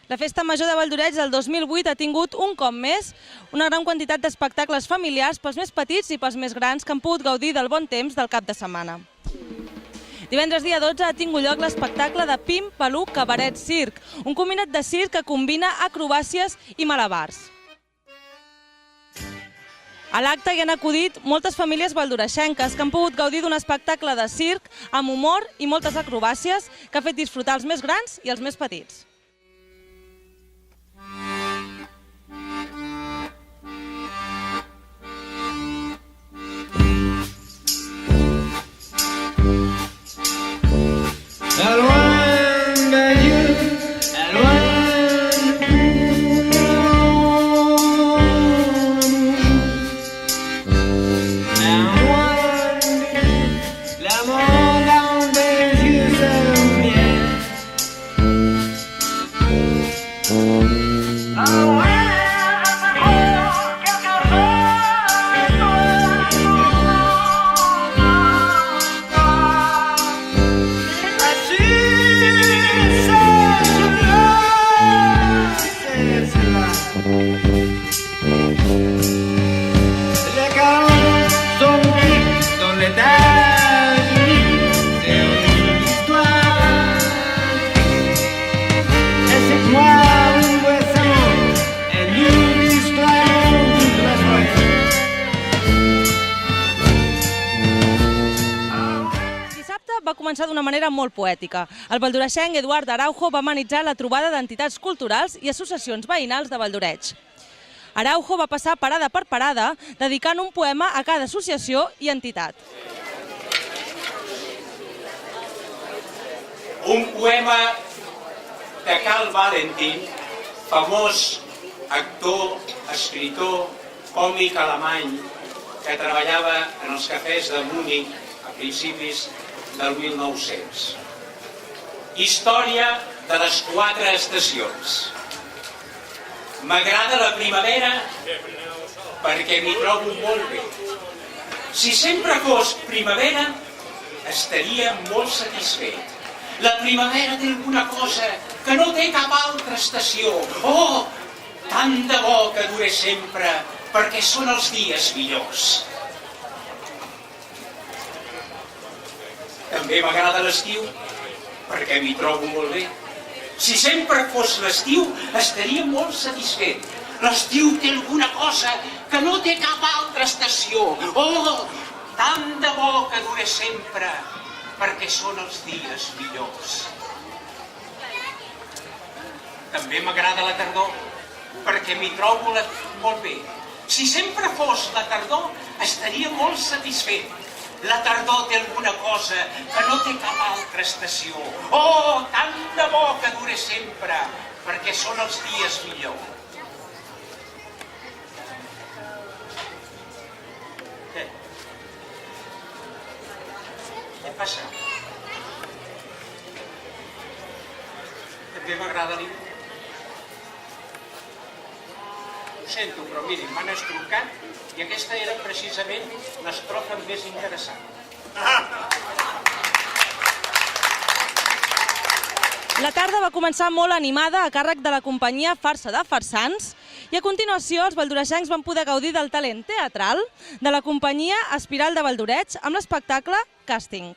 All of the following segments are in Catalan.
La Festa Major de Valldoreix del 2008 ha tingut un cop més una gran quantitat d'espectacles familiars pels més petits i pels més grans que han pogut gaudir del bon temps del cap de setmana. Divendres dia 12 ha tingut lloc l'espectacle de Pim Peluc Cabaret Circ, un combinat de circ que combina acrobàcies i malabars. A l'acte hi han acudit moltes famílies valldoreixenques que han pogut gaudir d'un espectacle de circ amb humor i moltes acrobàcies que ha fet disfrutar els més grans i els més petits. Va començar d'una manera molt poètica. El valldoreixenc Eduard Araujo va amenitzar la trobada d'entitats culturals i associacions veïnals de Valldoreix. Araujo va passar parada per parada, dedicant un poema a cada associació i entitat. Un poema de Cal Valentín, famós actor, escritor, còmic alemany, que treballava en els cafès de Múnich a principis del 1900. Història de les 4 estacions. M'agrada la primavera perquè m'hi trobo molt bé. Si sempre fos primavera, estaria molt satisfet. La primavera té alguna cosa que no té cap altra estació. Oh, tant de bo que dure sempre, perquè són els dies millors. També m'agrada l'estiu, perquè m'hi trobo molt bé. Si sempre fos l'estiu, estaria molt satisfet. L'estiu té alguna cosa que no té cap altra estació. Oh, tant de bo que dure sempre, perquè són els dies millors. També m'agrada la tardor, perquè m'hi trobo molt bé. Si sempre fos la tardor, estaria molt satisfet. La tardor té alguna cosa que no té cap altra estació. Oh, tant de bo que dure sempre, perquè són els dies millors. Què passa? També m'agrada l'hivern. Ho sento, però miri, m'han estroncat i aquesta era precisament l'estrofa més interessant. La tarda va començar molt animada a càrrec de la companyia Farsa de Farsans i a continuació els valldoreixencs van poder gaudir del talent teatral de la companyia Espiral de Valldoreix amb l'espectacle Càsting.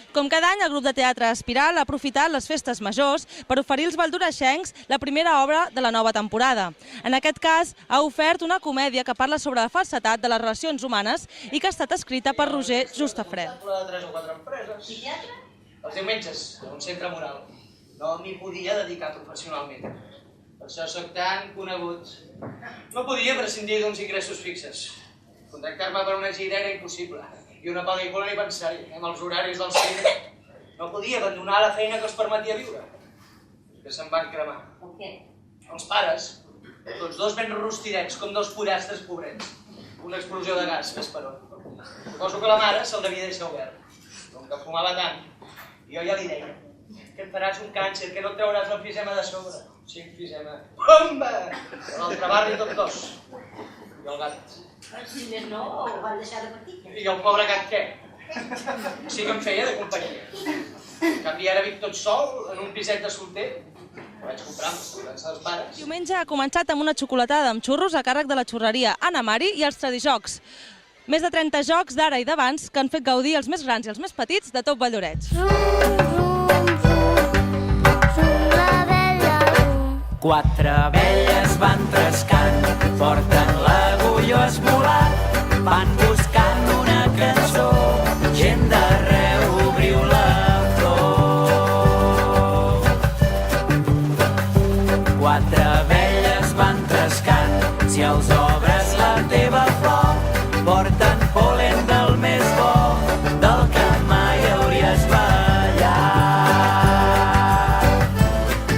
Com cada any, el grup de teatre Espiral ha aprofitat les festes majors per oferir als valldoreixencs la primera obra de la nova temporada. En aquest cas, ha ofert una comèdia que parla sobre la falsedat de les relacions humanes i que ha estat escrita per Roger Justafre. De 3 o 4 empreses. Els diumenges, a un centre moral. No m'hi podia dedicar professionalment. Per això sóc tan conegut. No podia prescindir d'uns ingressos fixes. Contractar-me per una gira era impossible. I una pel·lícula ni pensar-hi, amb els horaris del cine. no podia abandonar la feina que els permetia viure, que se'n van cremar. Per què? Els pares, tots dos ben rostidets, com dos pollastres pobrets. Una explosió de gas, més per on. Suposo que la mare se'l devia deixar obert, com que fumava tant. I jo ja li deia, que et faràs un càncer, que no et trauràs l'emfisema de sobre. Sí, emfisema. Bomba! A l'altre barri tot dos. I el gat. Si més no, ho van deixar de patir. I el pobre gat què? Sí que em feia de companyia. En canvi ara vic tot sol, en un piset de solter. Ho vaig comprar amb els pares. Diumenge ha començat amb una xocolatada amb xurros a càrrec de la xurreria Anna Mari i els Tradijocs. Més de 30 jocs d'ara i d'abans que han fet gaudir els més grans i els més petits de tot Valldoreix. Quatre abelles van trescant, porten l'agulló esmolat, van buscant una cançó, gent d'arreu obriu la flor. Quatre abelles van trescant, si els obres la teva flor, porten pol·len del més bo, del que mai hauries ballat.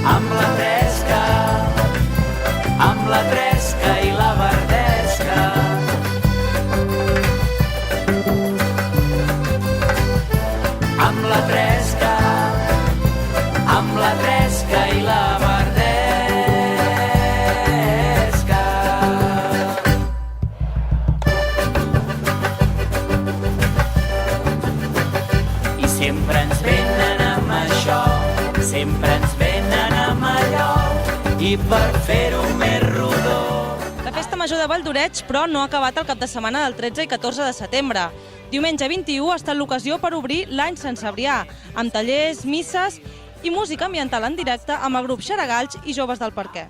Amb la tresca i la verdesca. Amb la tresca i la verdesca. I sempre ens venen amb això, sempre ens venen amb allò, i per fer-ho més rodó. La Festa Major de Valldoreix, però, no ha acabat el cap de setmana del 13 i 14 de setembre. Diumenge 21 ha estat l'ocasió per obrir l'any Sant Cebrià, amb tallers, misses i música ambiental en directe amb el grup Xaragalls i Joves del Parquer.